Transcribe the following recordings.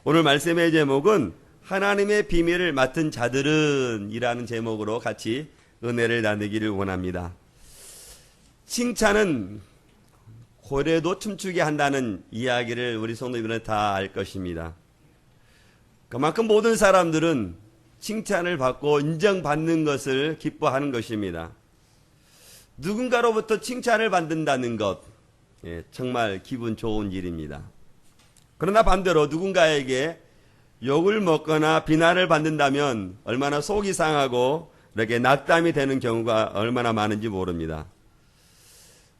오늘 말씀의 제목은 하나님의 비밀을 맡은 자들은 이라는 제목으로 같이 은혜를 나누기를 원합니다. 칭찬은 고래도 춤추게 한다는 이야기를 우리 성도님들은 다 알 것입니다. 그만큼 모든 사람들은 칭찬을 받고 인정받는 것을 기뻐하는 것입니다. 누군가로부터 칭찬을 받는다는 것, 정말 기분 좋은 일입니다. 그러나 반대로 누군가에게 욕을 먹거나 비난을 받는다면 얼마나 속이 상하고 이렇게 낙담이 되는 경우가 얼마나 많은지 모릅니다.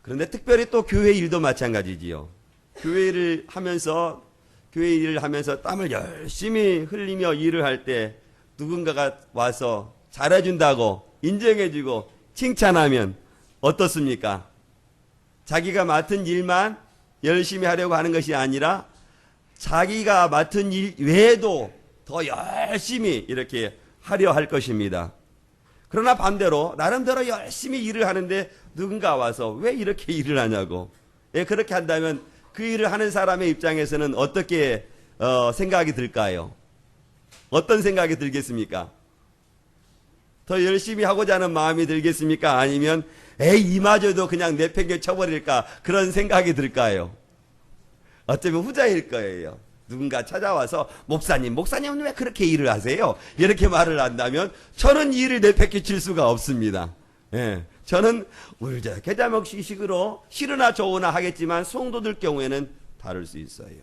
그런데 특별히 또 교회 일도 마찬가지지요. 교회 일을 하면서 땀을 열심히 흘리며 일을 할 때 누군가가 와서 잘해준다고 인정해주고 칭찬하면 어떻습니까? 자기가 맡은 일만 열심히 하려고 하는 것이 아니라 자기가 맡은 일 외에도 더 열심히 이렇게 하려 할 것입니다. 그러나 반대로 나름대로 열심히 일을 하는데 누군가 와서 왜 이렇게 일을 하냐고, 그렇게 한다면 그 일을 하는 사람의 입장에서는 어떻게 생각이 들까요? 어떤 생각이 들겠습니까? 더 열심히 하고자 하는 마음이 들겠습니까? 아니면 이마저도 그냥 내팽개 쳐버릴까, 그런 생각이 들까요? 어쩌면 후자일 거예요. 누군가 찾아와서 목사님은 왜 그렇게 일을 하세요? 이렇게 말을 한다면 저는 일을 내팽개칠 수가 없습니다. 저는 울적해자먹식으로 싫으나 좋으나 하겠지만 성도들 경우에는 다를 수 있어요.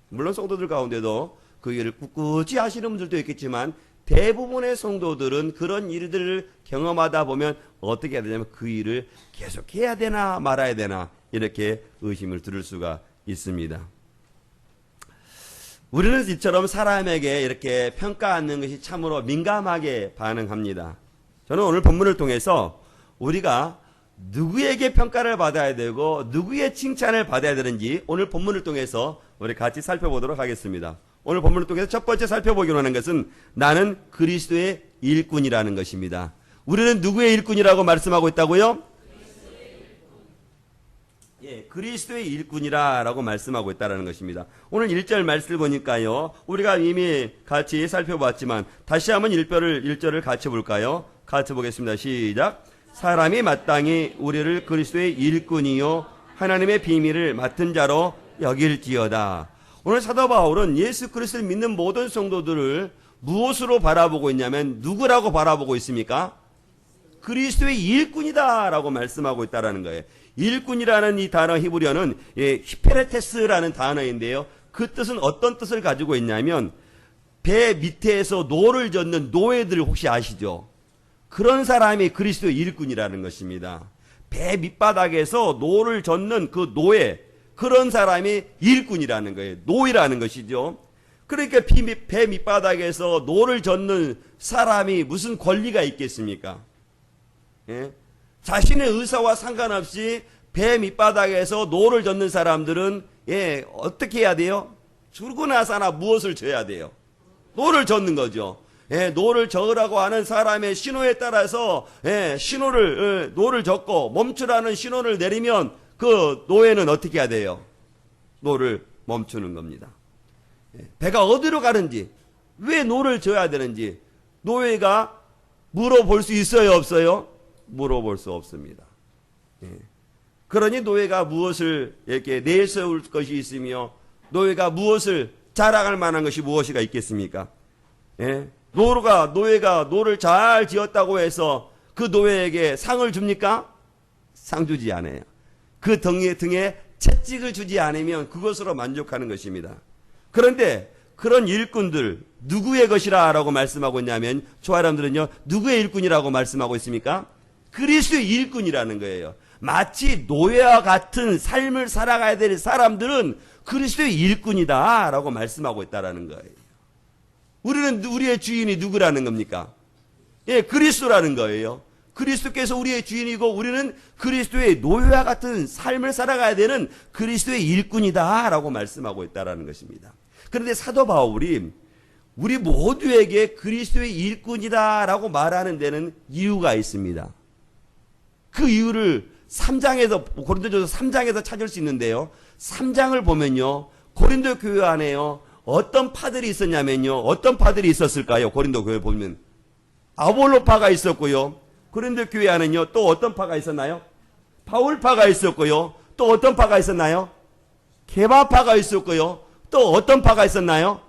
물론 성도들 가운데도 그 일을 꿋꿋이 하시는 분들도 있겠지만 대부분의 성도들은 그런 일들을 경험하다 보면 어떻게 해야 되냐면 그 일을 계속해야 되나 말아야 되나 이렇게 의심을 들을 수가 있습니다. 우리는 이처럼 사람에게 이렇게 평가하는 것이 참으로 민감하게 반응합니다. 저는 오늘 본문을 통해서 우리가 누구에게 평가를 받아야 되고 누구의 칭찬을 받아야 되는지 오늘 본문을 통해서 우리 같이 살펴보도록 하겠습니다. 오늘 본문을 통해서 첫 번째 살펴보기로 하는 것은 나는 그리스도의 일꾼이라는 것입니다. 우리는 누구의 일꾼이라고 말씀하고 있다고요? 그리스도의 일꾼이라고 말씀하고 있다는 것입니다. 오늘 1절 말씀을 보니까요, 우리가 이미 같이 살펴봤지만 다시 한번 1절을 같이 볼까요? 같이 보겠습니다. 시작. 사람이 마땅히 우리를 그리스도의 일꾼이요 하나님의 비밀을 맡은 자로 여길지어다. 오늘 사도 바울은 예수 그리스도를 믿는 모든 성도들을 무엇으로 바라보고 있냐면 누구라고 바라보고 있습니까? 그리스도의 일꾼이다라고 말씀하고 있다는 거예요. 일꾼이라는 이 단어 히브리어는 히페레테스라는 단어인데요. 그 뜻은 어떤 뜻을 가지고 있냐면 배 밑에서 노를 젓는 노예들 혹시 아시죠? 그런 사람이 그리스도의 일꾼이라는 것입니다. 배 밑바닥에서 노를 젓는 그 노예, 그런 사람이 일꾼이라는 거예요. 노예라는 것이죠. 그러니까 배 밑바닥에서 노를 젓는 사람이 무슨 권리가 있겠습니까? 자신의 의사와 상관없이 배 밑바닥에서 노를 젓는 사람들은 어떻게 해야 돼요? 죽고 나서나 무엇을 져야 돼요? 노를 젓는 거죠. 노를 저으라고 하는 사람의 신호에 따라서 노를 젓고 멈추라는 신호를 내리면 그 노예는 어떻게 해야 돼요? 노를 멈추는 겁니다. 배가 어디로 가는지, 왜 노를 져야 되는지 노예가 물어볼 수 있어요, 없어요? 물어볼 수 없습니다. 그러니 노예가 무엇을 이렇게 내세울 것이 있으며 노예가 무엇을 자랑할 만한 것이 무엇이가 있겠습니까? 노예가 노를 잘 지었다고 해서 그 노예에게 상을 줍니까? 상 주지 않아요. 그 등에 채찍을 주지 않으면 그것으로 만족하는 것입니다. 그런데 그런 일꾼들 누구의 것이라 라고 말씀하고 있냐면 조아람들은요, 누구의 일꾼이라고 말씀하고 있습니까? 그리스도의 일꾼이라는 거예요. 마치 노예와 같은 삶을 살아가야 될 사람들은 그리스도의 일꾼이다 라고 말씀하고 있다는 거예요. 우리의 주인이 누구라는 겁니까? 그리스도라는 거예요. 그리스도께서 우리의 주인이고 우리는 그리스도의 노예와 같은 삶을 살아가야 되는 그리스도의 일꾼이다 라고 말씀하고 있다는 것입니다. 그런데 사도 바울이 우리 모두에게 그리스도의 일꾼이다 라고 말하는 데는 이유가 있습니다. 그 이유를 3장에서 고린도전서 3장에서 찾을 수 있는데요. 3장을 보면요. 고린도 교회 안에요. 어떤 파들이 있었냐면요. 어떤 파들이 있었을까요? 고린도 교회 보면 아볼로파가 있었고요. 고린도 교회 안에는요. 또 어떤 파가 있었나요? 바울파가 있었고요. 또 어떤 파가 있었나요? 게바파가 있었고요. 또 어떤 파가 있었나요?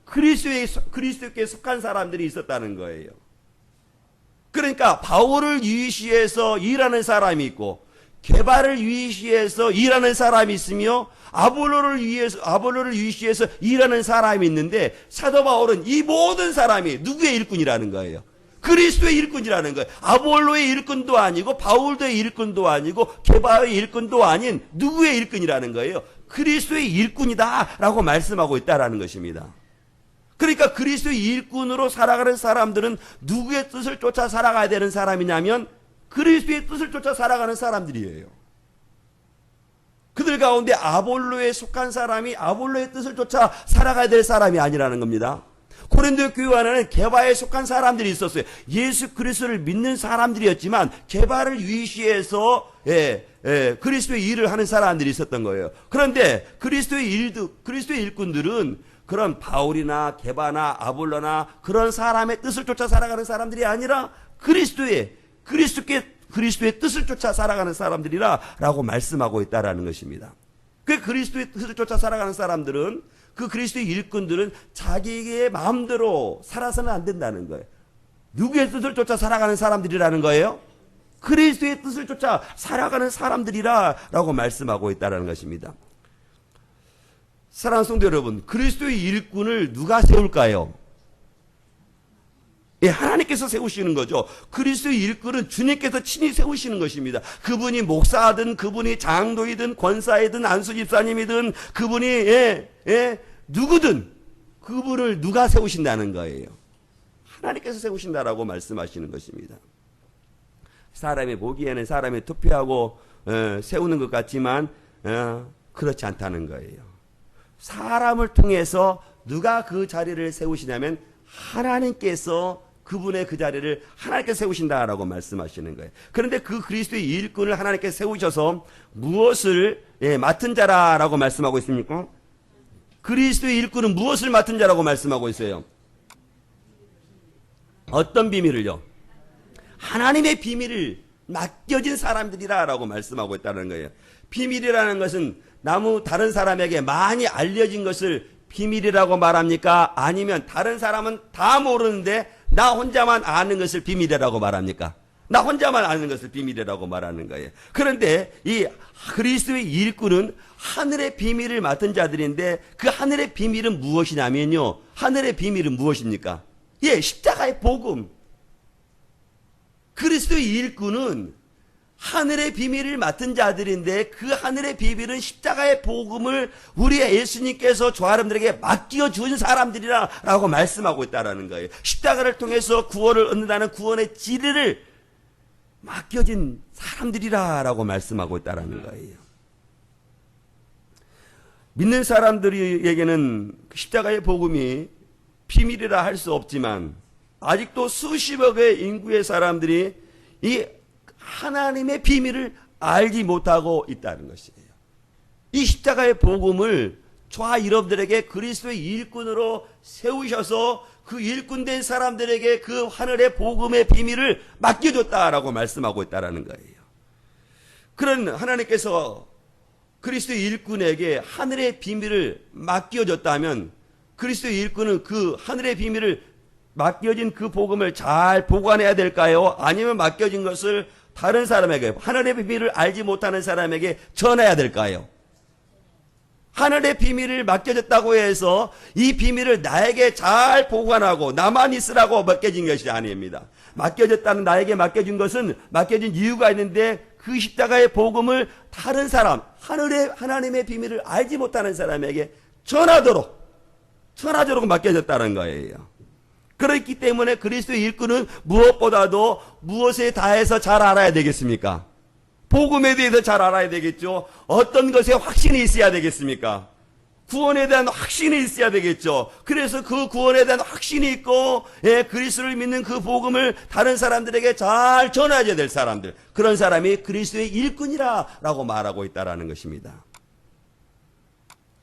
그리스도께 속한 사람들이 있었다는 거예요. 그러니까 바울을 유시해서 일하는 사람이 있고 게바를 유시해서 일하는 사람이 있으며 아볼로를 유시해서 일하는 사람이 있는데 사도 바울은 이 모든 사람이 누구의 일꾼이라는 거예요? 그리스도의 일꾼이라는 거예요. 아볼로의 일꾼도 아니고 바울도의 일꾼도 아니고 게바의 일꾼도 아닌 누구의 일꾼이라는 거예요? 그리스도의 일꾼이다라고 말씀하고 있다라는 것입니다. 그러니까 그리스도의 일꾼으로 살아가는 사람들은 누구의 뜻을 쫓아 살아가야 되는 사람이냐면 그리스도의 뜻을 쫓아 살아가는 사람들이에요. 그들 가운데 아볼로에 속한 사람이 아볼로의 뜻을 쫓아 살아가야 될 사람이 아니라는 겁니다. 고린도 교회 안에는 게바에 속한 사람들이 있었어요. 예수 그리스도를 믿는 사람들이었지만 게바를 위시해서 그리스도의 일을 하는 사람들이 있었던 거예요. 그런데 그리스도의 일꾼들은 그런 바울이나 게바나 아볼로나 그런 사람의 뜻을 쫓아 살아가는 사람들이 아니라 그리스도의 뜻을 쫓아 살아가는 사람들이라고 말씀하고 있다라는 것입니다. 그 그리스도의 뜻을 쫓아 살아가는 사람들은 그 그리스도의 일꾼들은 자기의 마음대로 살아서는 안 된다는 거예요. 누구의 뜻을 쫓아 살아가는 사람들이라는 거예요? 그리스도의 뜻을 쫓아 살아가는 사람들이라고 말씀하고 있다는 것입니다. 사랑하는 성도 여러분, 그리스도의 일꾼을 누가 세울까요? 예, 하나님께서 세우시는 거죠. 그리스도의 일꾼은 주님께서 친히 세우시는 것입니다. 그분이 목사든 그분이 장로이든 권사이든 안수집사님이든 그분이 누구든 그분을 누가 세우신다는 거예요. 하나님께서 세우신다라고 말씀하시는 것입니다. 사람이 보기에는 사람이 투표하고 세우는 것 같지만 그렇지 않다는 거예요. 사람을 통해서 누가 그 자리를 세우시냐면 하나님께서 그분의 그 자리를 하나님께서 세우신다라고 말씀하시는 거예요. 그런데 그 그리스도의 일꾼을 하나님께서 세우셔서 무엇을 맡은 자라라고 말씀하고 있습니까? 그리스도의 일꾼은 무엇을 맡은 자라고 말씀하고 있어요? 어떤 비밀을요? 하나님의 비밀을 맡겨진 사람들이라고 말씀하고 있다는 거예요. 비밀이라는 것은 다른 사람에게 많이 알려진 것을 비밀이라고 말합니까? 아니면 다른 사람은 다 모르는데 나 혼자만 아는 것을 비밀이라고 말합니까? 나 혼자만 아는 것을 비밀이라고 말하는 거예요. 그런데 이 그리스도의 일꾼은 하늘의 비밀을 맡은 자들인데 그 하늘의 비밀은 무엇이냐면요. 하늘의 비밀은 무엇입니까? 십자가의 복음. 그리스도의 일꾼은 하늘의 비밀을 맡은 자들인데 그 하늘의 비밀은 십자가의 복음을 우리의 예수님께서 저 사람들에게 맡겨준 사람들이라고 말씀하고 있다는 거예요. 십자가를 통해서 구원을 얻는다는 구원의 지리를 맡겨진 사람들이라고 말씀하고 있다는 거예요. 믿는 사람들에게는 십자가의 복음이 비밀이라 할 수 없지만 아직도 수십억의 인구의 사람들이 이 하나님의 비밀을 알지 못하고 있다는 것이에요. 이 십자가의 복음을 저와 여러분들에게 그리스도의 일꾼으로 세우셔서 그 일꾼된 사람들에게 그 하늘의 복음의 비밀을 맡겨줬다라고 말씀하고 있다는 거예요. 그런 하나님께서 그리스도의 일꾼에게 하늘의 비밀을 맡겨줬다면 그리스도의 일꾼은 그 하늘의 비밀을 맡겨진 그 복음을 잘 보관해야 될까요? 아니면 맡겨진 것을 다른 사람에게, 하늘의 비밀을 알지 못하는 사람에게 전해야 될까요? 하늘의 비밀을 맡겨졌다고 해서 이 비밀을 나에게 잘 보관하고 나만 있으라고 맡겨진 것이 아닙니다. 맡겨졌다는 나에게 맡겨진 것은 맡겨진 이유가 있는데 그 십자가의 복음을 다른 사람, 하나님의 비밀을 알지 못하는 사람에게 전하도록 맡겨졌다는 거예요. 그렇기 때문에 그리스도의 일꾼은 무엇보다도 무엇에 다해서 잘 알아야 되겠습니까? 복음에 대해서 잘 알아야 되겠죠. 어떤 것에 확신이 있어야 되겠습니까? 구원에 대한 확신이 있어야 되겠죠. 그래서 그 구원에 대한 확신이 있고 그리스도를 믿는 그 복음을 다른 사람들에게 잘 전해야 될 사람들, 그런 사람이 그리스도의 일꾼이라고 말하고 있다는 것입니다.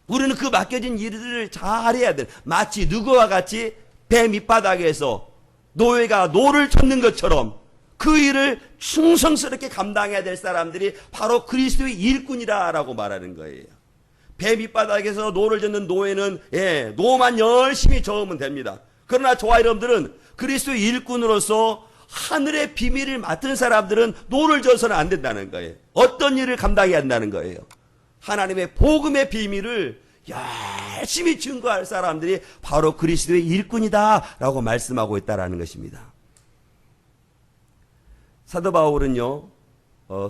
우리는 그 맡겨진 일을 잘해야 돼. 마치 누구와 같이 배 밑바닥에서 노예가 노를 젓는 것처럼 그 일을 충성스럽게 감당해야 될 사람들이 바로 그리스도의 일꾼이라고 말하는 거예요. 배 밑바닥에서 노를 젓는 노예는 노만 열심히 저으면 됩니다. 그러나 저와 여러분들은 그리스도의 일꾼으로서 하늘의 비밀을 맡은 사람들은 노를 져서는 안 된다는 거예요. 어떤 일을 감당해야 한다는 거예요. 하나님의 복음의 비밀을 열심히 증거할 사람들이 바로 그리스도의 일꾼이다라고 말씀하고 있다라는 것입니다. 사도 바울은요,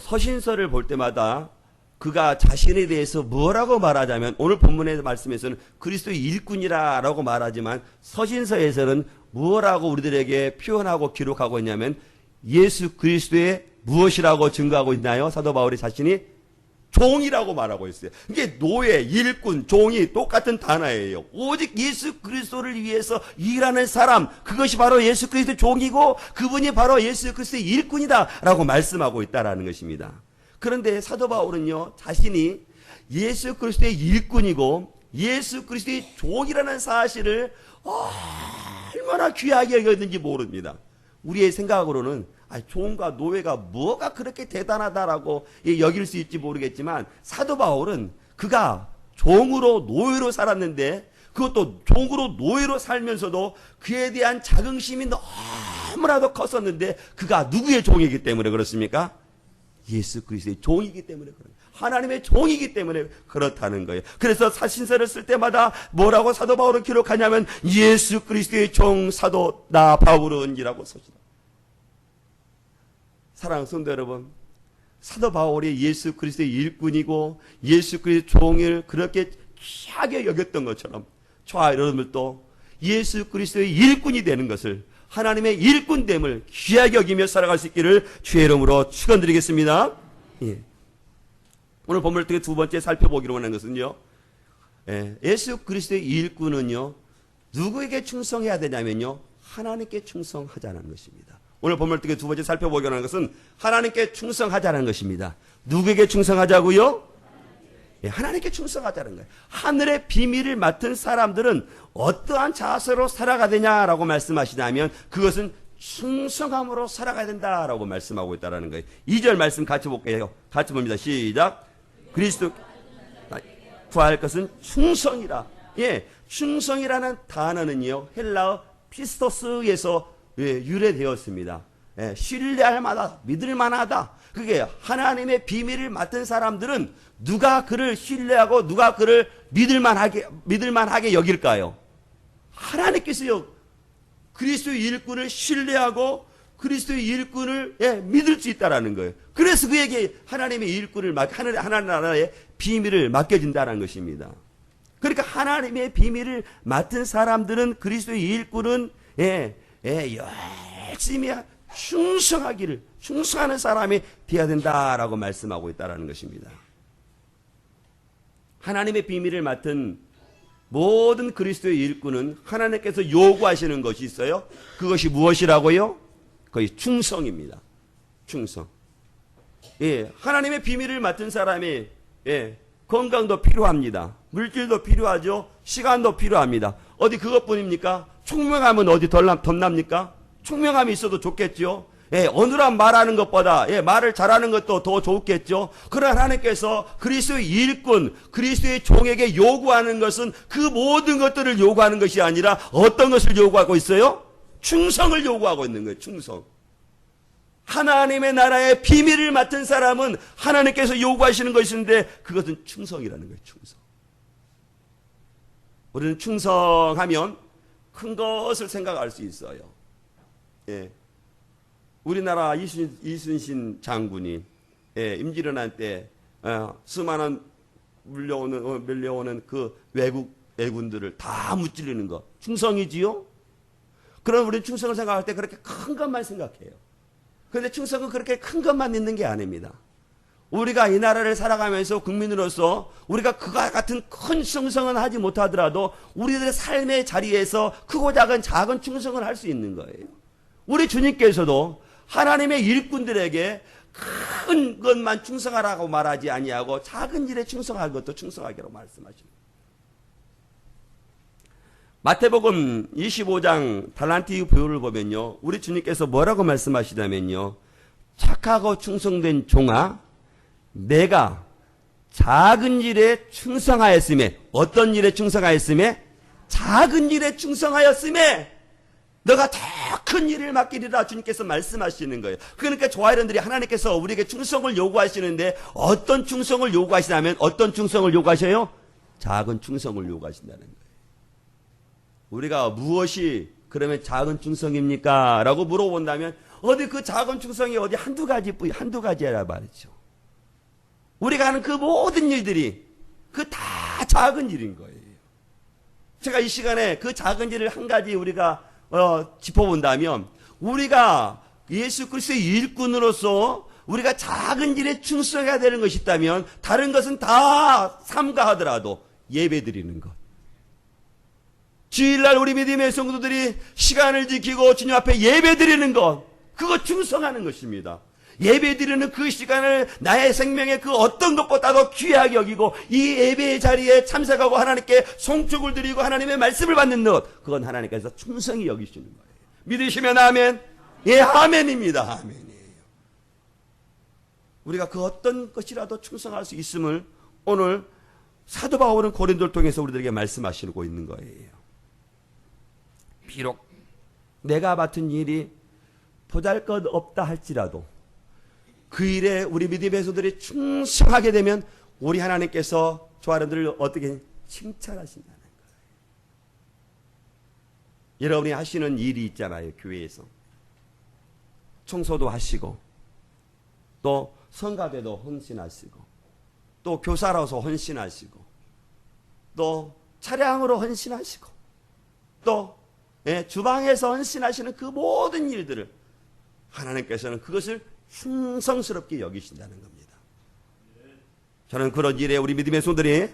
서신서를 볼 때마다 그가 자신에 대해서 뭐라고 말하자면, 오늘 본문의 말씀에서는 그리스도의 일꾼이라고 말하지만 서신서에서는 뭐라고 우리들에게 표현하고 기록하고 있냐면 예수 그리스도의 무엇이라고 증거하고 있나요? 사도 바울이 자신이 종이라고 말하고 있어요. 이게 노예, 일꾼, 종이 똑같은 단어예요. 오직 예수 그리스도를 위해서 일하는 사람, 그것이 바로 예수 그리스도의 종이고 그분이 바로 예수 그리스도의 일꾼이다라고 말씀하고 있다라는 것입니다. 그런데 사도 바울은요, 자신이 예수 그리스도의 일꾼이고 예수 그리스도의 종이라는 사실을 얼마나 귀하게 여겼는지 모릅니다. 우리의 생각으로는 종과 노예가 뭐가 그렇게 대단하다라고 여길 수 있지 모르겠지만, 사도 바울은 그가 종으로 노예로 살았는데 그것도 종으로 노예로 살면서도 그에 대한 자긍심이 너무나도 컸었는데, 그가 누구의 종이기 때문에 그렇습니까? 예수 그리스도의 종이기 때문에 그런 거예요. 하나님의 종이기 때문에 그렇다는 거예요. 그래서 사신서를 쓸 때마다 뭐라고 사도 바울은 기록하냐면 예수 그리스도의 종 사도 나 바울은이라고 써있다. 사랑하는 성도 여러분, 사도 바울이 예수 그리스도의 일꾼이고 예수 그리스도의 종을 그렇게 귀하게 여겼던 것처럼 저와 여러분들도 예수 그리스도의 일꾼이 되는 것을, 하나님의 일꾼됨을 귀하게 여기며 살아갈 수 있기를 주의 이름으로 축원드리겠습니다. 예. 오늘 본문을 통해 두 번째 살펴보기로 하는 것은요, 예수 그리스도의 일꾼은요 누구에게 충성해야 되냐면요 하나님께 충성하자는 것입니다. 오늘 본문을 통해 두 번째 살펴보기로 하는 것은 하나님께 충성하자는 것입니다. 누구에게 충성하자고요? 하나님께 충성하자는 거예요. 하늘의 비밀을 맡은 사람들은 어떠한 자세로 살아가야 되냐라고 말씀하시냐면 그것은 충성함으로 살아가야 된다라고 말씀하고 있다는 거예요. 2절 말씀 같이 볼게요. 같이 봅니다. 시작. 그리스도 구할 것은 충성이라. 충성이라는 단어는요 헬라어 피스토스에서 유래되었습니다. 신뢰할 만하다, 믿을 만하다. 그게 하나님의 비밀을 맡은 사람들은 누가 그를 신뢰하고 누가 그를 믿을 만하게 여길까요? 하나님께서요 그리스도의 일꾼을 신뢰하고 그리스도의 일꾼을 믿을 수 있다라는 거예요. 그래서 그에게 하나님의 일꾼을 하나님 나라의 비밀을 맡겨진다는 것입니다. 그러니까 하나님의 비밀을 맡은 사람들은 그리스도의 일꾼은 열심히 충성하는 사람이 되어야 된다라고 말씀하고 있다는 것입니다. 하나님의 비밀을 맡은 모든 그리스도의 일꾼은 하나님께서 요구하시는 것이 있어요. 그것이 무엇이라고요? 거의 충성입니다. 충성. 하나님의 비밀을 맡은 사람이 건강도 필요합니다. 물질도 필요하죠. 시간도 필요합니다. 어디 그것뿐입니까? 총명하면 어디 덧납니까? 총명함이 있어도 좋겠죠. 어눌한 말하는 것보다 말을 잘하는 것도 더 좋겠죠. 그러나 하나님께서 그리스도의 일꾼, 그리스도의 종에게 요구하는 것은 그 모든 것들을 요구하는 것이 아니라 어떤 것을 요구하고 있어요? 충성을 요구하고 있는 거예요. 충성. 하나님의 나라의 비밀을 맡은 사람은 하나님께서 요구하시는 것인데 그것은 충성이라는 거예요. 충성. 우리는 충성하면 큰 것을 생각할 수 있어요. 우리나라 이순신 장군이 임진왜란 때 수많은 밀려오는 그 왜군들을 다 무찌르는 것 충성이지요? 그럼 우리는 충성을 생각할 때 그렇게 큰 것만 생각해요. 그런데 충성은 그렇게 큰 것만 있는 게 아닙니다. 우리가 이 나라를 살아가면서 국민으로서 우리가 그와 같은 큰 충성은 하지 못하더라도 우리들의 삶의 자리에서 크고 작은 충성을 할 수 있는 거예요. 우리 주님께서도 하나님의 일꾼들에게 큰 것만 충성하라고 말하지 아니하고 작은 일에 충성할 것도 충성하기로 말씀하십니다. 마태복음 25장 달란트 비유를 보면요, 우리 주님께서 뭐라고 말씀하시냐면요, 착하고 충성된 종아, 내가 작은 일에 충성하였음에, 어떤 일에 충성하였음에? 작은 일에 충성하였음에 너가 더 큰 일을 맡기리라 주님께서 말씀하시는 거예요. 그러니까 조아련들이 하나님께서 우리에게 충성을 요구하시는데 어떤 충성을 요구하시냐면 어떤 충성을 요구하셔요? 작은 충성을 요구하신다는 거예요. 우리가 무엇이 그러면 작은 충성입니까? 라고 물어본다면 어디 그 작은 충성이 어디 한두 가지라 말이죠. 우리가 하는 그 모든 일들이 그 다 작은 일인 거예요. 제가 이 시간에 그 작은 일을 한 가지 우리가 짚어본다면 우리가 예수 그리스도의 일꾼으로서 우리가 작은 일에 충성해야 되는 것이 있다면 다른 것은 다 삼가하더라도 예배드리는 것. 주일날 우리 믿음의 성도들이 시간을 지키고 주님 앞에 예배드리는 것, 그거 충성하는 것입니다. 예배드리는 그 시간을 나의 생명의 그 어떤 것보다도 귀하게 여기고 이 예배의 자리에 참석하고 하나님께 송축을 드리고 하나님의 말씀을 받는 것, 그건 하나님께서 충성히 여기시는 거예요. 믿으시면 아멘? 예, 아멘입니다. 아멘이에요. 우리가 그 어떤 것이라도 충성할 수 있음을 오늘 사도 바울은 고린도를 통해서 우리들에게 말씀하시고 있는 거예요. 비록 내가 맡은 일이 보잘것없다 할지라도 그 일에 우리 믿음의 소들이 충성하게 되면 우리 하나님께서 조아련들을 어떻게 칭찬하신다는 거예요. 여러분이 하시는 일이 있잖아요. 교회에서 청소도 하시고 또 성가대도 헌신하시고 또 교사로서 헌신하시고 또 차량으로 헌신하시고 또 주방에서 헌신하시는 그 모든 일들을 하나님께서는 그것을 충성스럽게 여기신다는 겁니다. 저는 그런 일에 우리 믿음의 손들이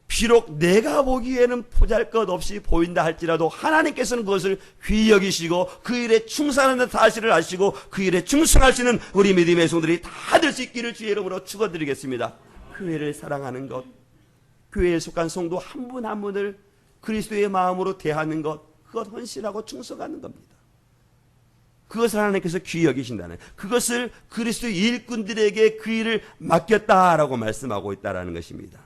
비록 내가 보기에는 보잘것없이 보인다 할지라도 하나님께서는 그것을 귀히 여기시고 그 일에 충성하는 사실을 아시고 그 일에 충성하시는 우리 믿음의 손들이 다 될 수 있기를 주의 이름으로 축원드리겠습니다. 교회를 사랑하는 것, 교회에 속한 성도 한 분 한 분을 그리스도의 마음으로 대하는 것, 그것 헌신하고 충성하는 겁니다. 그것을 하나님께서 귀히 여기신다는, 그것을 그리스도의 일꾼들에게 그 일을 맡겼다라고 말씀하고 있다는 것입니다.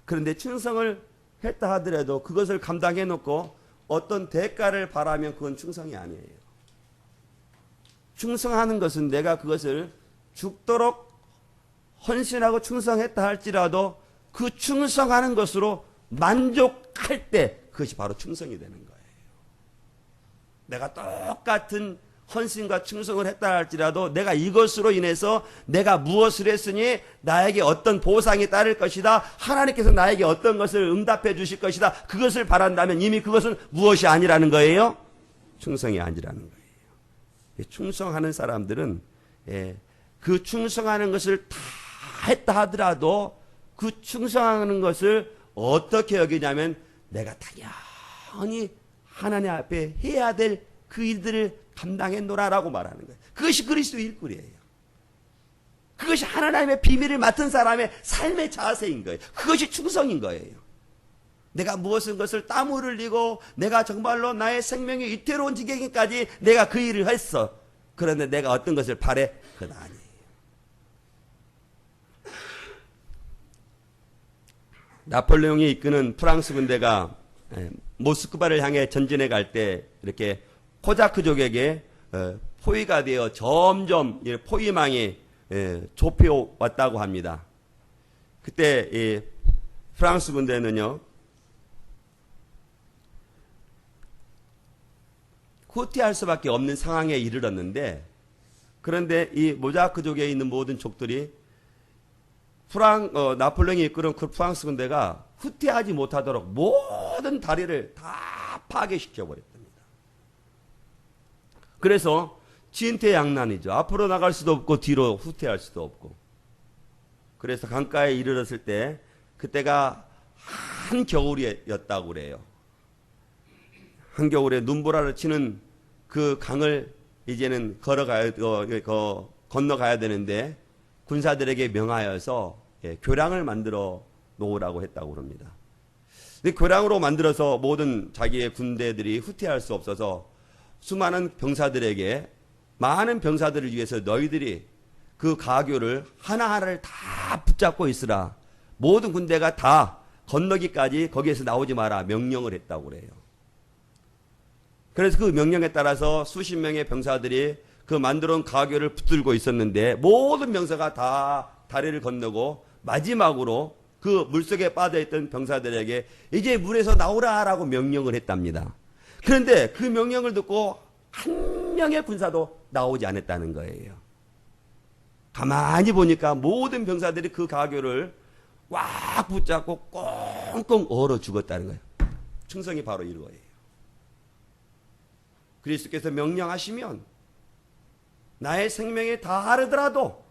그런데 충성을 했다 하더라도 그것을 감당해 놓고 어떤 대가를 바라면 그건 충성이 아니에요. 충성하는 것은 내가 그것을 죽도록 헌신하고 충성했다 할지라도 그 충성하는 것으로 만족할 때 그것이 바로 충성이 되는 거예요. 내가 똑같은 헌신과 충성을 했다 할지라도 내가 이것으로 인해서 내가 무엇을 했으니 나에게 어떤 보상이 따를 것이다, 하나님께서 나에게 어떤 것을 응답해 주실 것이다, 그것을 바란다면 이미 그것은 무엇이 아니라는 거예요? 충성이 아니라는 거예요. 충성하는 사람들은 그 충성하는 것을 다 했다 하더라도 그 충성하는 것을 어떻게 여기냐면 내가 당연히 하나님 앞에 해야 될 그 일들을 감당했노라라고 말하는 거예요. 그것이 그리스도 일꾼이에요. 그것이 하나님의 비밀을 맡은 사람의 삶의 자세인 거예요. 그것이 충성인 거예요. 내가 무엇인 것을 땀을 흘리고 내가 정말로 나의 생명이 위태로운 지경까지 내가 그 일을 했어. 그런데 내가 어떤 것을 바래? 그건 아니에요. 나폴레옹이 이끄는 프랑스 군대가 모스크바를 향해 전진해 갈 때 이렇게 코자크족에게 포위가 되어 점점 포위망이 좁혀 왔다고 합니다. 그때 이 프랑스 군대는요, 후퇴할 수밖에 없는 상황에 이르렀는데, 그런데 이 모자크족에 있는 모든 족들이 나폴레옹이 이끄는 그 프랑스 군대가 후퇴하지 못하도록 모든 다리를 다 파괴시켜버렸답니다. 그래서 진퇴양난이죠. 앞으로 나갈 수도 없고 뒤로 후퇴할 수도 없고. 그래서 강가에 이르렀을 때 그때가 한겨울이었다고 그래요. 한겨울에 눈보라를 치는 그 강을 이제는 건너가야 되는데 군사들에게 명하여서 교량을 만들어 놓으라고 했다고 합니다. 근데 교량으로 만들어서 모든 자기의 군대들이 후퇴할 수 없어서 수많은 병사들에게 많은 병사들을 위해서 너희들이 그 가교를 하나하나를 다 붙잡고 있으라. 모든 군대가 다 건너기까지 거기에서 나오지 마라 명령을 했다고 그래요. 그래서 그 명령에 따라서 수십 명의 병사들이 그 만들어 온 가교를 붙들고 있었는데 모든 병사가 다 다리를 건너고 마지막으로 그 물속에 빠져있던 병사들에게 이제 물에서 나오라라고 명령을 했답니다. 그런데 그 명령을 듣고 한 명의 군사도 나오지 않았다는 거예요. 가만히 보니까 모든 병사들이 그 가교를 꽉 붙잡고 꽁꽁 얼어 죽었다는 거예요. 충성이 바로 이거예요. 그리스도께서 명령하시면 나의 생명에 다하더라도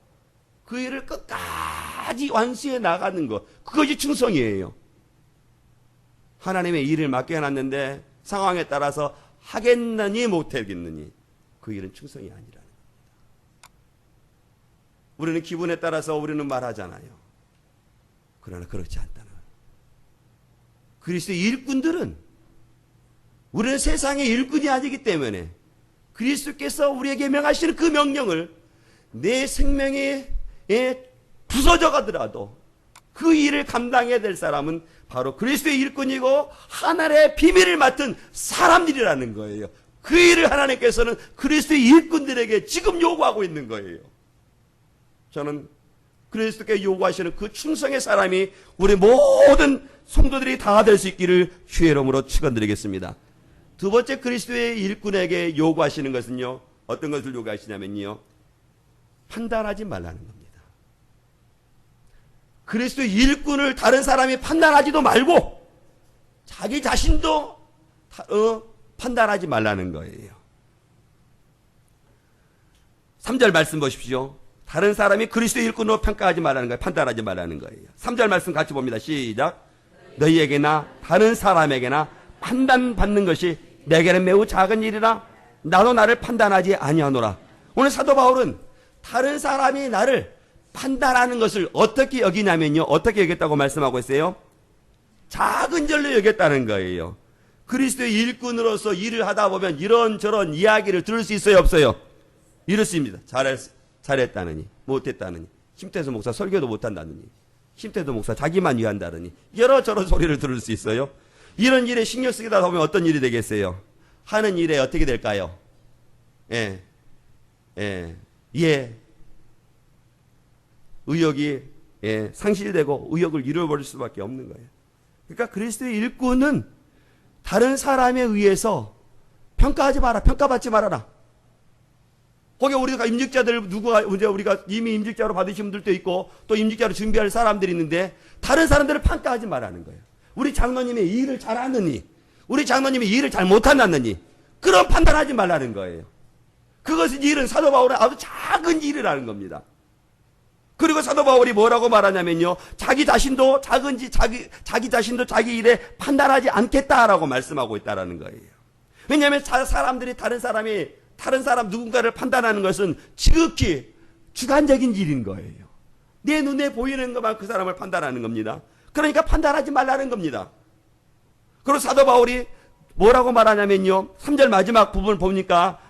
그 일을 끝까지 완수해 나가는 것, 그것이 충성이에요. 하나님의 일을 맡겨놨는데 상황에 따라서 하겠느니 못하겠느니 그 일은 충성이 아니라는 겁니다. 우리는 기분에 따라서 우리는 말하잖아요. 그러나 그렇지 않다는 거예요. 그리스도의 일꾼들은 우리는 세상의 일꾼이 아니기 때문에 그리스도께서 우리에게 명하시는 그 명령을 내 생명에 부서져 가더라도 그 일을 감당해야 될 사람은 바로 그리스도의 일꾼이고 하나님의 비밀을 맡은 사람들이라는 거예요. 그 일을 하나님께서는 그리스도의 일꾼들에게 지금 요구하고 있는 거예요. 저는 그리스도께 요구하시는 그 충성의 사람이 우리 모든 성도들이 다 될 수 있기를 주의 이름으로 축원드리겠습니다. 두 번째 그리스도의 일꾼에게 요구하시는 것은요, 어떤 것을 요구하시냐면요, 판단하지 말라는 겁니다. 그리스도의 일꾼을 다른 사람이 판단하지도 말고 자기 자신도 판단하지 말라는 거예요. 3절 말씀 보십시오. 다른 사람이 그리스도의 일꾼으로 평가하지 말라는 거예요. 판단하지 말라는 거예요. 3절 말씀 같이 봅니다. 시작. 너희에게나 다른 사람에게나 판단받는 것이 내게는 매우 작은 일이라 나도 나를 판단하지 아니하노라. 오늘 사도 바울은 다른 사람이 나를 판단하는 것을 어떻게 여기냐면요, 어떻게 여겼다고 말씀하고 있어요? 작은 절로 여겼다는 거예요. 그리스도의 일꾼으로서 일을 하다 보면 이런저런 이야기를 들을 수 있어요, 없어요? 이렇습니다. 잘했다느니, 못했다느니, 심태수 목사 설교도 못한다느니, 심태수 목사 자기만 위한다느니, 여러저런 소리를 들을 수 있어요. 이런 일에 신경 쓰다 보면 어떤 일이 되겠어요? 하는 일에 어떻게 될까요? 의욕이 상실되고 의욕을 잃어버릴 수밖에 없는 거예요. 그러니까 그리스도의 일꾼은 다른 사람에 의해서 평가하지 마라, 평가받지 말아라. 거기 우리가 임직자들 우리가 이미 임직자로 받으신 분들도 있고 또 임직자로 준비할 사람들이 있는데 다른 사람들을 평가하지 말라는 거예요. 우리 장로님이 일을 잘하느니, 우리 장로님이 일을 잘 못한다느니 그런 판단하지 말라는 거예요. 그것은 일은 사도 바울의 아주 작은 일이라는 겁니다. 그리고 사도 바울이 뭐라고 말하냐면요, 자기 자신도 작은지 자기 자신도 자기 일에 판단하지 않겠다라고 말씀하고 있다라는 거예요. 왜냐하면 사람들이 다른 사람 누군가를 판단하는 것은 지극히 주관적인 일인 거예요. 내 눈에 보이는 것만 그 사람을 판단하는 겁니다. 그러니까 판단하지 말라는 겁니다. 그리고 사도 바울이 뭐라고 말하냐면요, 3절 마지막 부분을 보니까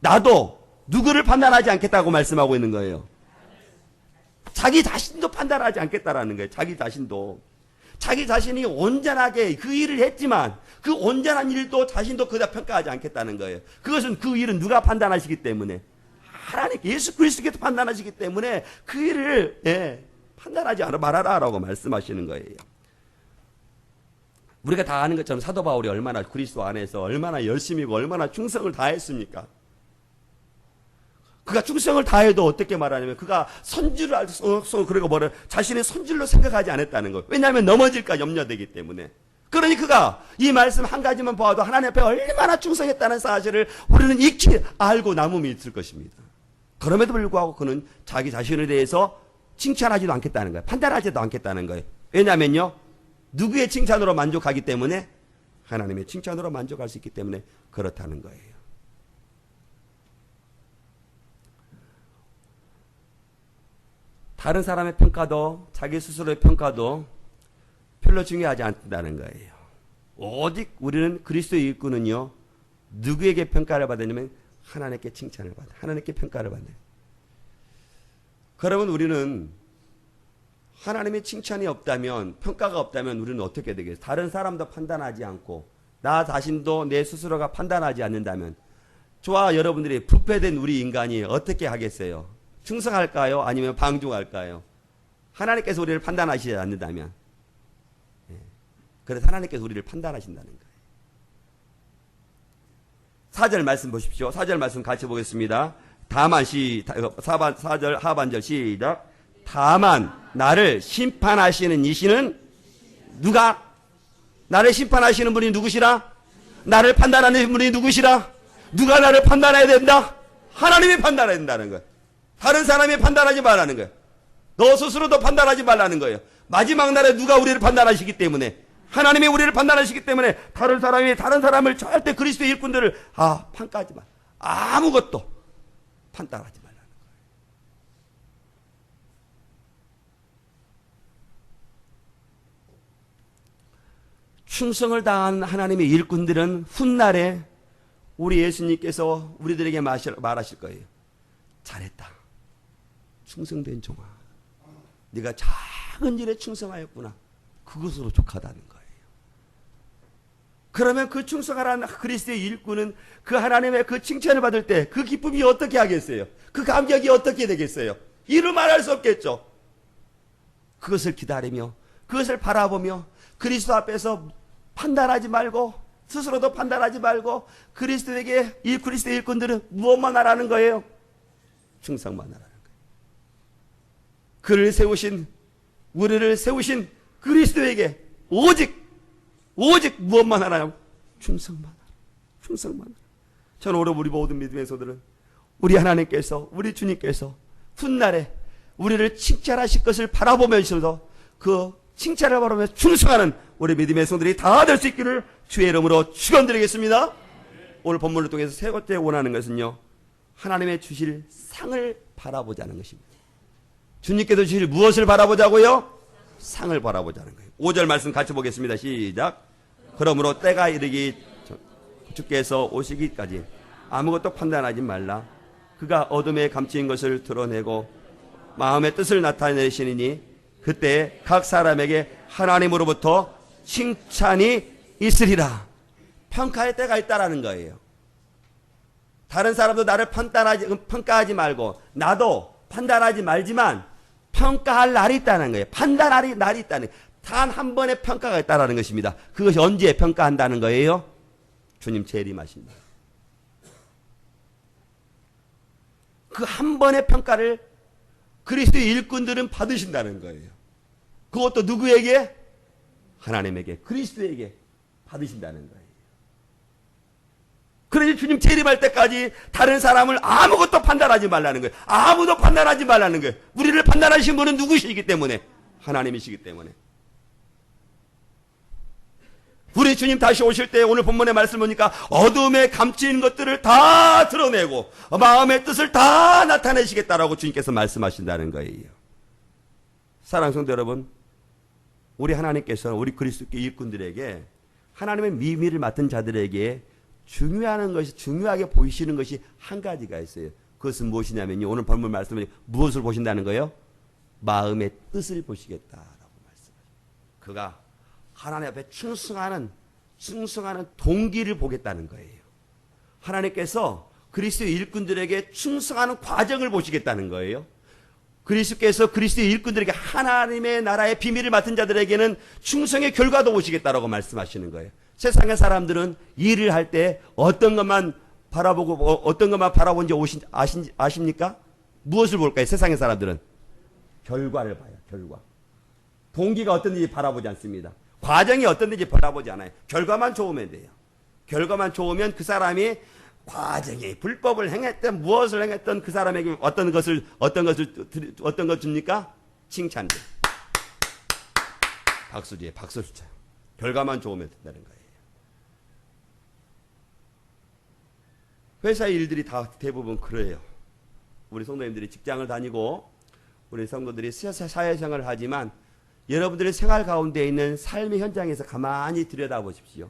나도 누구를 판단하지 않겠다고 말씀하고 있는 거예요. 자기 자신도 판단하지 않겠다라는 거예요. 자기 자신도. 자기 자신이 온전하게 그 일을 했지만 그 온전한 일도 자신도 그다 평가하지 않겠다는 거예요. 그것은 그 일은 누가 판단하시기 때문에? 하나님 예수 그리스도께서 판단하시기 때문에 그 일을 판단하지 말아라라고 말씀하시는 거예요. 우리가 다 아는 것처럼 사도 바울이 얼마나 그리스도 안에서 얼마나 열심이고 얼마나 충성을 다했습니까? 그가 충성을 다해도 어떻게 말하냐면 그가 선지를 그리고 자신의 선질로 생각하지 않았다는 거예요. 왜냐하면 넘어질까 염려되기 때문에. 그러니 그가 이 말씀 한 가지만 보아도 하나님 앞에 얼마나 충성했다는 사실을 우리는 익히 알고 남음이 있을 것입니다. 그럼에도 불구하고 그는 자기 자신에 대해서 칭찬하지도 않겠다는 거예요. 판단하지도 않겠다는 거예요. 왜냐하면요, 누구의 칭찬으로 만족하기 때문에? 하나님의 칭찬으로 만족할 수 있기 때문에 그렇다는 거예요. 다른 사람의 평가도 자기 스스로의 평가도 별로 중요하지 않다는 거예요. 오직 우리는 그리스도의 일꾼은요, 누구에게 평가를 받느냐면 하나님께 칭찬을 받아요. 하나님께 평가를 받아요. 그러면 우리는 하나님의 칭찬이 없다면, 평가가 없다면 우리는 어떻게 되겠어요? 다른 사람도 판단하지 않고 나 자신도 내 스스로가 판단하지 않는다면 저와 여러분들이 부패된 우리 인간이 어떻게 하겠어요? 충성할까요? 아니면 방종할까요? 하나님께서 우리를 판단하시지 않는다면. 그래서 하나님께서 우리를 판단하신다는 거예요. 4절 말씀 보십시오. 4절 말씀 같이 보겠습니다. 다만 4절 하반절 시작. 다만 나를 심판하시는 이시는 누가? 나를 심판하시는 분이 누구시라? 나를 판단하는 분이 누구시라? 누가 나를 판단해야 된다? 하나님이 판단해야 된다는 거예요. 다른 사람이 판단하지 말라는 거예요. 너 스스로도 판단하지 말라는 거예요. 마지막 날에 누가 우리를 판단하시기 때문에, 하나님이 우리를 판단하시기 때문에 다른 사람을 절대 그리스도의 일꾼들을 평가하지 마. 아무것도 판단하지 말라는 거예요. 충성을 다한 하나님의 일꾼들은 훗날에 우리 예수님께서 우리들에게 말하실 거예요. 잘했다. 충성된 종아. 네가 작은 일에 충성하였구나. 그것으로 족하다는 거예요. 그러면 그 충성하라는 그리스도의 일꾼은 그 하나님의 그 칭찬을 받을 때 그 기쁨이 어떻게 하겠어요? 그 감격이 어떻게 되겠어요? 이루 말할 수 없겠죠. 그것을 기다리며 그것을 바라보며 그리스도 앞에서 판단하지 말고, 스스로도 판단하지 말고, 그리스도의 일꾼들은 무엇만 하라는 거예요? 충성만 하라는 거예요. 우리를 세우신 그리스도에게 오직 무엇만 하나요? 충성만 하라. 충성만 하라. 저는 오늘 우리 모든 믿음의 소들은 우리 하나님께서, 우리 주님께서 훗날에 우리를 칭찬하실 것을 바라보면서도 그 칭찬을 바라보며 충성하는 우리 믿음의 성들이 다 될 수 있기를 주의 이름으로 축원드리겠습니다. 오늘 본문을 통해서 세 번째 원하는 것은요, 하나님의 주실 상을 바라보자는 것입니다. 주님께서 주실 무엇을 바라보자고요? 상을 바라보자는 거예요. 5절 말씀 같이 보겠습니다. 시작. 그러므로 때가 이르기 주께서 오시기까지 아무것도 판단하지 말라. 그가 어둠에 감추인 것을 드러내고 마음의 뜻을 나타내시니 그때 각 사람에게 하나님으로부터 칭찬이 있으리라. 평가의 때가 있다라는 거예요. 다른 사람도 나를 평가하지 말고 나도 판단하지 말지만 평가할 날이 있다는 거예요. 판단할 날이 있다는 거예요. 단 한 번의 평가가 있다는 것입니다. 그것이 언제 평가한다는 거예요? 주님 재림하신다. 그 한 번의 평가를 그리스도의 일꾼들은 받으신다는 거예요. 그것도 누구에게? 하나님에게, 그리스도에게 받으신다는 거예요. 그러니 주님 재림할 때까지 다른 사람을 아무것도 판단하지 말라는 거예요. 아무도 판단하지 말라는 거예요. 우리를 판단하신 분은 누구시기 때문에? 하나님이시기 때문에. 우리 주님 다시 오실 때 오늘 본문의 말씀 보니까 어둠에 감추인 것들을 다 드러내고 마음의 뜻을 다 나타내시겠다라고 주님께서 말씀하신다는 거예요. 사랑하는 성도 여러분, 우리 하나님께서 우리 그리스도의 일꾼들에게 하나님의 미미를 맡은 자들에게 중요하게 보이시는 것이 한 가지가 있어요. 그것은 무엇이냐면요, 오늘 본문 말씀은 무엇을 보신다는 거예요? 마음의 뜻을 보시겠다라고 말씀하십니다. 그가 하나님 앞에 충성하는 동기를 보겠다는 거예요. 하나님께서 그리스도의 일꾼들에게 충성하는 과정을 보시겠다는 거예요. 그리스도께서 그리스도의 일꾼들에게 하나님의 나라의 비밀을 맡은 자들에게는 충성의 결과도 보시겠다라고 말씀하시는 거예요. 세상의 사람들은 일을 할 때 어떤 것만 바라본지 아십니까? 무엇을 볼까요? 세상의 사람들은 결과를 봐요. 결과. 동기가 어떤지 바라보지 않습니다. 과정이 어떤지 바라보지 않아요. 결과만 좋으면 돼요. 결과만 좋으면 그 사람이 과정에 불법을 행했던 무엇을 행했던 그 사람에게 어떤 것을 줍니까? 칭찬. 박수지에 박수를 쳐요. 결과만 좋으면 된다는 거예요. 회사 일들이 다 대부분 그래요. 우리 성도님들이 직장을 다니고 우리 성도들이 사회생활을 하지만 여러분들의 생활 가운데 있는 삶의 현장에서 가만히 들여다보십시오.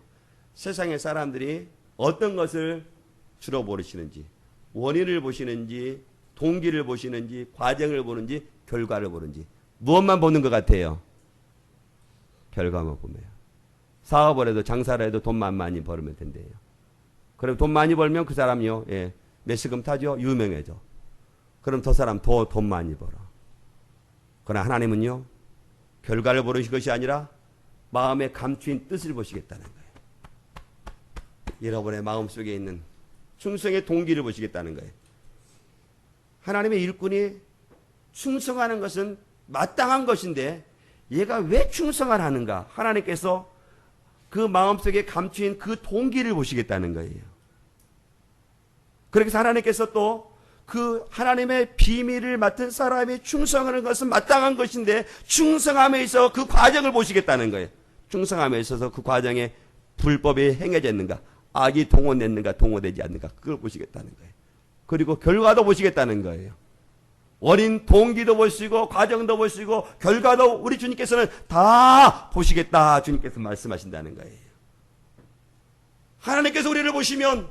세상의 사람들이 어떤 것을 주로 모르시는지, 원인을 보시는지, 동기를 보시는지, 과정을 보는지, 결과를 보는지, 무엇만 보는 것 같아요? 결과만 보면. 사업을 해도 장사를 해도 돈만 많이 벌면 된대요. 그럼 돈 많이 벌면 그 사람이요, 예, 매스금 타죠? 유명해져. 그럼 저 사람 더 돈 많이 벌어. 그러나 하나님은요, 결과를 보시는 것이 아니라 마음에 감추인 뜻을 보시겠다는 거예요. 여러분의 마음속에 있는 충성의 동기를 보시겠다는 거예요. 하나님의 일꾼이 충성하는 것은 마땅한 것인데 얘가 왜 충성을 하는가? 하나님께서 그 마음속에 감추인 그 동기를 보시겠다는 거예요. 그렇게 해서 하나님께서 또 그 하나님의 비밀을 맡은 사람이 충성하는 것은 마땅한 것인데 충성함에 있어 그 과정을 보시겠다는 거예요. 충성함에 있어서 그 과정에 불법이 행해졌는가, 악이 동원됐는가, 동원되지 않는가, 그걸 보시겠다는 거예요. 그리고 결과도 보시겠다는 거예요. 원인, 동기도 보시고 과정도 보시고 결과도 우리 주님께서는 다 보시겠다, 주님께서 말씀하신다는 거예요. 하나님께서 우리를 보시면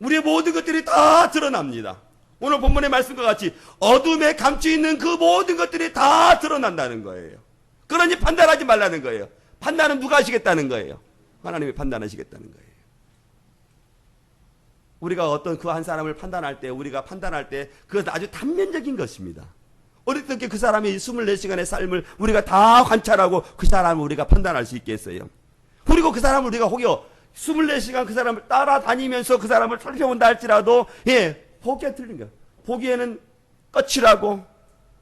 우리의 모든 것들이 다 드러납니다. 오늘 본문의 말씀과 같이 어둠에 감춰있는 그 모든 것들이 다 드러난다는 거예요. 그러니 판단하지 말라는 거예요. 판단은 누가 하시겠다는 거예요? 하나님이 판단하시겠다는 거예요. 우리가 어떤 그 한 사람을 판단할 때, 우리가 판단할 때 그것은 아주 단면적인 것입니다. 어떻게 그 사람이 24시간의 삶을 우리가 다 관찰하고 그 사람을 우리가 판단할 수 있겠어요? 그리고 그 사람을 우리가 혹여 24시간 그 사람을 따라다니면서 그 사람을 살펴본다 할지라도, 예, 보기가 틀린 거예요. 보기에는 거칠하고,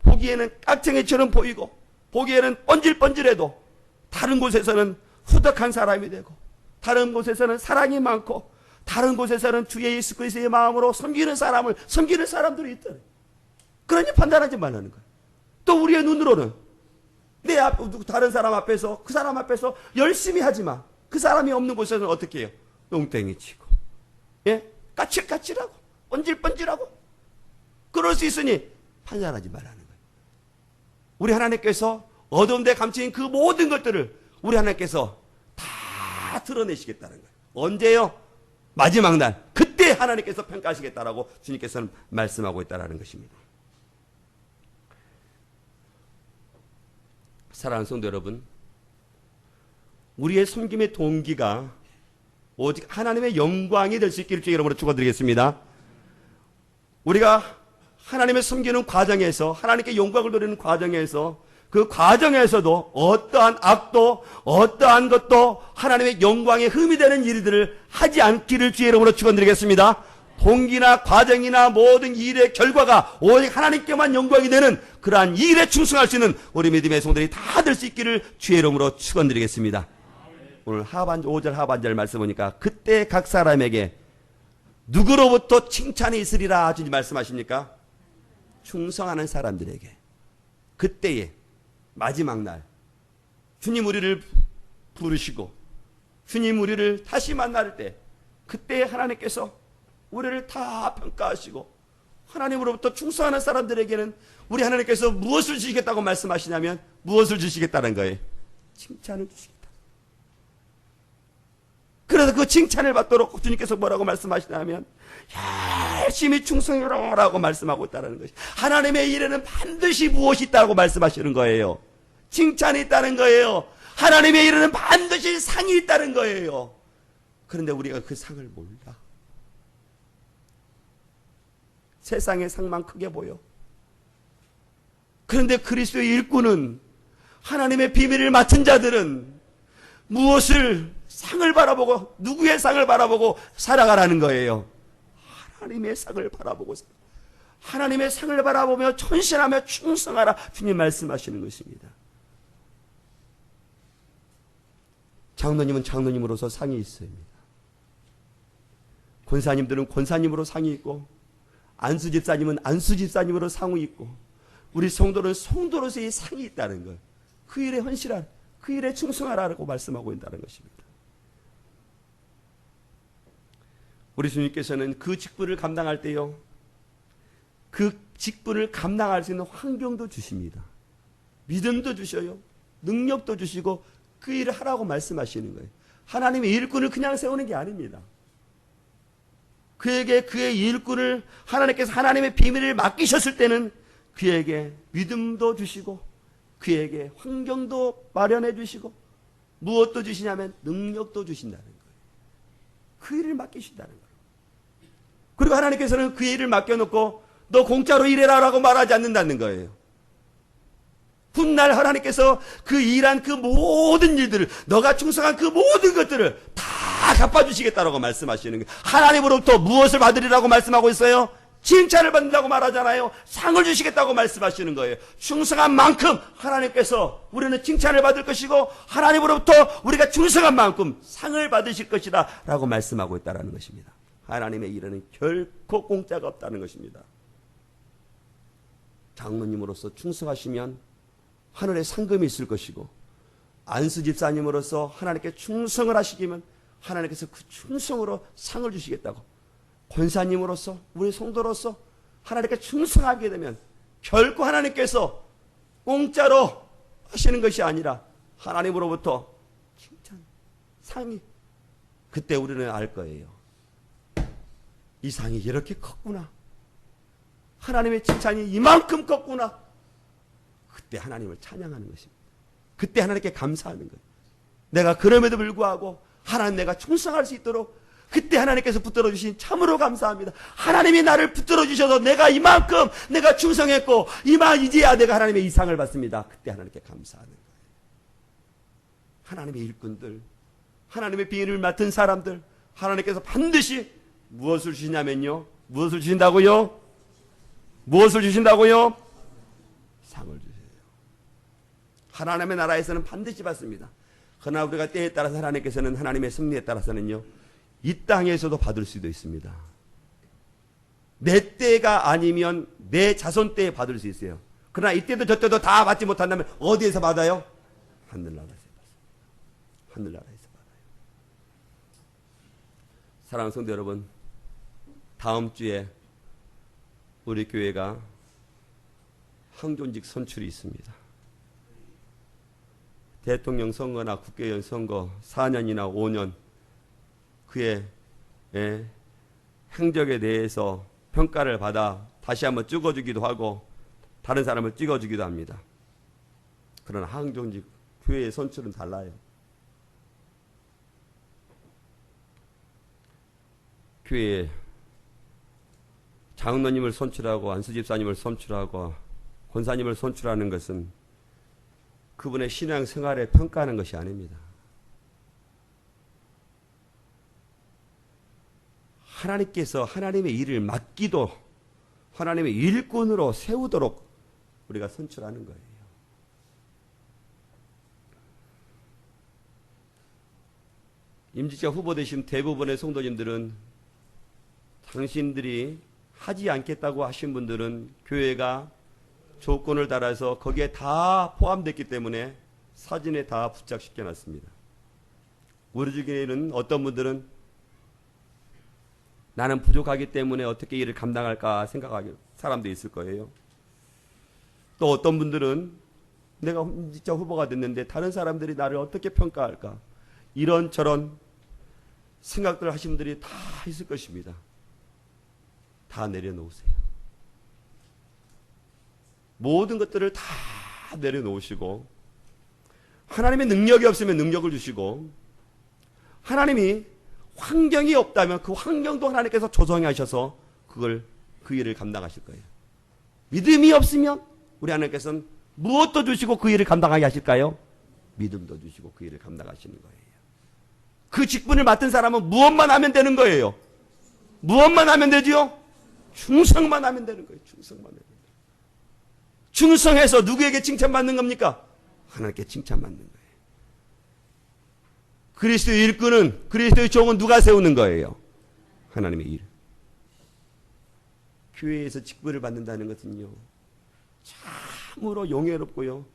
보기에는 깍쟁이처럼 보이고, 보기에는 번질번질해도, 다른 곳에서는 후덕한 사람이 되고, 다른 곳에서는 사랑이 많고, 다른 곳에서는 주 예수 그리스도의 마음으로 섬기는 사람들이 있다. 그러니 판단하지 말라는 거예요. 또 우리의 눈으로는 내 앞, 다른 사람 앞에서, 그 사람 앞에서 열심히 하지만, 그 사람이 없는 곳에서는 어떻게 해요? 똥땡이 치고, 예? 까칠까칠하고, 번질번질하고, 그럴 수 있으니 판단하지 말라는 거예요. 우리 하나님께서 어두운데 감추인 그 모든 것들을 우리 하나님께서 다 드러내시겠다는 거예요. 언제요? 마지막 날. 그때 하나님께서 평가하시겠다라고 주님께서는 말씀하고 있다는 것입니다. 사랑하는 성도 여러분, 우리의 섬김의 동기가 오직 하나님의 영광이 될 수 있기를 주의 이름으로 축원드리겠습니다. 우리가 하나님의 섬기는 과정에서, 하나님께 영광을 돌리는 과정에서, 그 과정에서도 어떠한 악도 어떠한 것도 하나님의 영광에 흠이 되는 일들을 하지 않기를 주의 이름으로 축원드리겠습니다. 동기나 과정이나 모든 일의 결과가 오직 하나님께만 영광이 되는 그러한 일에 충성할 수 있는 우리 믿음의 성도들이 다 될 수 있기를 주의 이름으로 축원드리겠습니다. 오늘 5절 하반절 말씀 보니까 그때 각 사람에게 누구로부터 칭찬이 있으리라 주님 말씀하십니까? 충성하는 사람들에게. 그때에 마지막 날 주님 우리를 부르시고 주님 우리를 다시 만날 때 그때 하나님께서 우리를 다 평가하시고 하나님으로부터 충성하는 사람들에게는 우리 하나님께서 무엇을 주시겠다고 말씀하시냐면 무엇을 주시겠다는 거예요? 칭찬을 주시겠다. 그래서 그 칭찬을 받도록 주님께서 뭐라고 말씀하시냐면 열심히 충성해라라고 말씀하고 있다는 것이, 하나님의 일에는 반드시 무엇이 있다고 말씀하시는 거예요. 칭찬이 있다는 거예요. 하나님의 일에는 반드시 상이 있다는 거예요. 그런데 우리가 그 상을 몰라. 세상의 상만 크게 보여. 그런데 그리스도의 일꾼은, 하나님의 비밀을 맡은 자들은 무엇을 상을 바라보고, 누구의 상을 바라보고 살아가라는 거예요? 하나님의 상을 바라보고, 하나님의 상을 바라보며 헌신하며 충성하라 주님 말씀하시는 것입니다. 장로님은 장로님으로서 상이 있습니다. 권사님들은 권사님으로 상이 있고, 안수집사님은 안수집사님으로 상이 있고, 우리 성도는 성도로서의 상이 있다는 것. 그 일에 헌신하라, 그 일에 충성하라고 말씀하고 있다는 것입니다. 우리 주님께서는 그 직분을 감당할 때요, 그 직분을 감당할 수 있는 환경도 주십니다. 믿음도 주셔요. 능력도 주시고 그 일을 하라고 말씀하시는 거예요. 하나님의 일꾼을 그냥 세우는 게 아닙니다. 그에게 그의 일꾼을 하나님께서 하나님의 비밀을 맡기셨을 때는 그에게 믿음도 주시고 그에게 환경도 마련해 주시고 무엇도 주시냐면 능력도 주신다는 거예요. 그 일을 맡기신다는 거예요. 그리고 하나님께서는 그 일을 맡겨놓고 너 공짜로 일해라라고 말하지 않는다는 거예요. 훗날 하나님께서 그 일한 그 모든 일들을 너가 충성한 그 모든 것들을 다 갚아주시겠다라고 말씀하시는 거예요. 하나님으로부터 무엇을 받으리라고 말씀하고 있어요? 칭찬을 받는다고 말하잖아요. 상을 주시겠다고 말씀하시는 거예요. 충성한 만큼 하나님께서 우리는 칭찬을 받을 것이고 하나님으로부터 우리가 충성한 만큼 상을 받으실 것이다 라고 말씀하고 있다는 것입니다. 하나님의 일은 결코 공짜가 없다는 것입니다. 장로님으로서 충성하시면 하늘에 상금이 있을 것이고 안수 집사님으로서 하나님께 충성을 하시기면 하나님께서 그 충성으로 상을 주시겠다고, 권사님으로서 우리 성도로서 하나님께 충성하게 되면 결코 하나님께서 공짜로 하시는 것이 아니라 하나님으로부터 칭찬, 상이, 그때 우리는 알 거예요. 이 상이 이렇게 컸구나. 하나님의 칭찬이 이만큼 컸구나. 그때 하나님을 찬양하는 것입니다. 그때 하나님께 감사하는 거예요. 내가 그럼에도 불구하고 하나님 내가 충성할 수 있도록 그때 하나님께서 붙들어 주신 참으로 감사합니다. 하나님이 나를 붙들어 주셔서 내가 이만큼 내가 충성했고 이제야 내가 하나님의 이상을 받습니다. 그때 하나님께 감사하는 거예요. 하나님의 일꾼들, 하나님의 비밀을 맡은 사람들, 하나님께서 반드시 무엇을 주시냐면요. 무엇을 주신다고요? 무엇을 주신다고요? 상을 주세요. 하나님의 나라에서는 반드시 받습니다. 그러나 우리가 때에 따라서 하나님께서는 하나님의 섭리에 따라서는요. 이 땅에서도 받을 수도 있습니다. 내 때가 아니면 내 자손 때에 받을 수 있어요. 그러나 이때도 저때도 다 받지 못한다면 어디에서 받아요? 하늘나라에서 받습니다. 하늘나라에서 받아요. 사랑하는 성도 여러분, 다음 주에 우리 교회가 항존직 선출이 있습니다. 대통령 선거나 국회의원 선거 4년이나 5년 그의 행적에 대해서 평가를 받아 다시 한번 찍어주기도 하고 다른 사람을 찍어주기도 합니다. 그러나 항존직 교회의 선출은 달라요. 교회에 장로님을 선출하고 안수집사님을 선출하고 권사님을 선출하는 것은 그분의 신앙 생활에 평가하는 것이 아닙니다. 하나님께서 하나님의 일을 맡기도 하나님의 일꾼으로 세우도록 우리가 선출하는 거예요. 임직자 후보 되신 대부분의 성도님들은 당신들이 하지 않겠다고 하신 분들은 교회가 조건을 달아서 거기에 다 포함됐기 때문에 사진에 다 부착시켜 놨습니다. 우리 중에는 어떤 분들은 나는 부족하기 때문에 어떻게 일을 감당할까 생각하는 사람도 있을 거예요. 또 어떤 분들은 내가 임직자 후보가 됐는데 다른 사람들이 나를 어떻게 평가할까, 이런저런 생각들을 하신 분들이 다 있을 것입니다. 다 내려놓으세요. 모든 것들을 다 내려놓으시고 하나님의 능력이 없으면 능력을 주시고 하나님이 환경이 없다면 그 환경도 하나님께서 조성하셔서 그 일을 감당하실 거예요. 믿음이 없으면 우리 하나님께서는 무엇도 주시고 그 일을 감당하게 하실까요? 믿음도 주시고 그 일을 감당하시는 거예요. 그 직분을 맡은 사람은 무엇만 하면 되는 거예요? 무엇만 하면 되지요? 충성만 하면 되는 거예요. 충성만 하면. 충성해서 누구에게 칭찬받는 겁니까? 하나님께 칭찬받는 거예요. 그리스도의 일꾼은, 그리스도의 종은 누가 세우는 거예요? 하나님의 일. 교회에서 직분을 받는다는 것은요, 참으로 용해롭고요,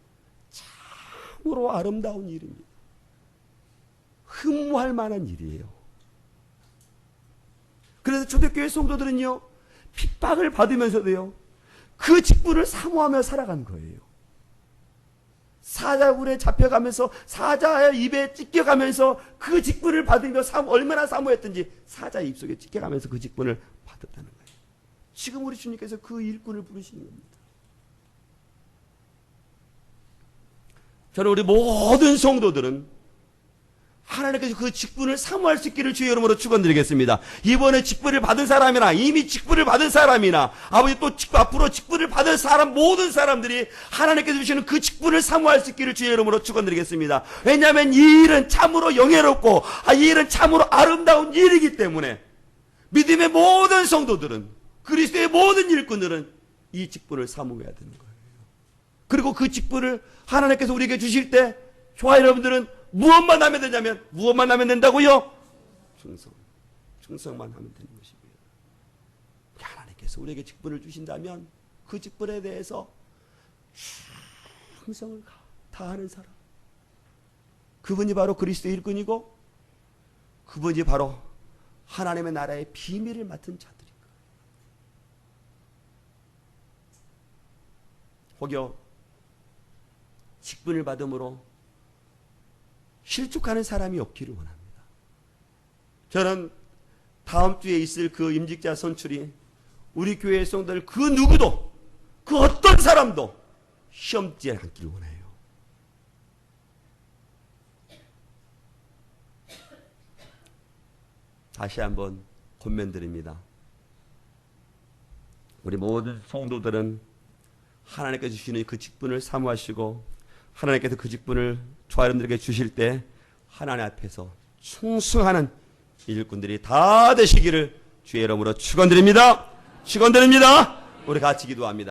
참으로 아름다운 일입니다. 흠모할 만한 일이에요. 그래서 초대교회 성도들은요, 핍박을 받으면서도요, 그 직분을 사모하며 살아간 거예요. 사자굴에 잡혀가면서 사자의 입에 찢겨가면서 그 직분을 받으며 얼마나 사모했든지 사자의 입속에 찢겨가면서 그 직분을 받았다는 거예요. 지금 우리 주님께서 그 일꾼을 부르시는 겁니다. 저는 우리 모든 성도들은 하나님께서 그 직분을 사모할 수 있기를 주의 이름으로 축원드리겠습니다. 이번에 직분을 받은 사람이나 이미 직분을 받은 사람이나 아버지 또 앞으로 직분을 받을 사람 모든 사람들이 하나님께서 주시는 그 직분을 사모할 수 있기를 주의 이름으로 축원드리겠습니다. 왜냐하면 이 일은 참으로 영예롭고 이 일은 참으로 아름다운 일이기 때문에 믿음의 모든 성도들은 그리스도의 모든 일꾼들은 이 직분을 사모해야 되는 거예요. 그리고 그 직분을 하나님께서 우리에게 주실 때 저와 여러분들은 무엇만 하면 되냐면 무엇만 하면 된다고요? 충성만 하면 되는 것입니다. 하나님께서 우리에게 직분을 주신다면 그 직분에 대해서 충성을 다하는 사람, 그분이 바로 그리스도의 일꾼이고 그분이 바로 하나님의 나라의 비밀을 맡은 자들인 거예요. 혹여 직분을 받음으로 실족하는 사람이 없기를 원합니다. 저는 다음 주에 있을 그 임직자 선출이 우리 교회의 성도들 그 누구도 그 어떤 사람도 시험지 않기를 원해요. 다시 한번 권면드립니다. 우리 모든 성도들은 하나님께서 주시는 그 직분을 사모하시고 하나님께서 그 직분을 저와 여러분들에게 주실 때 하나님 앞에서 충성하는 일꾼들이 다 되시기를 주의 이름으로 축원드립니다. 축원드립니다. 우리 같이 기도합니다.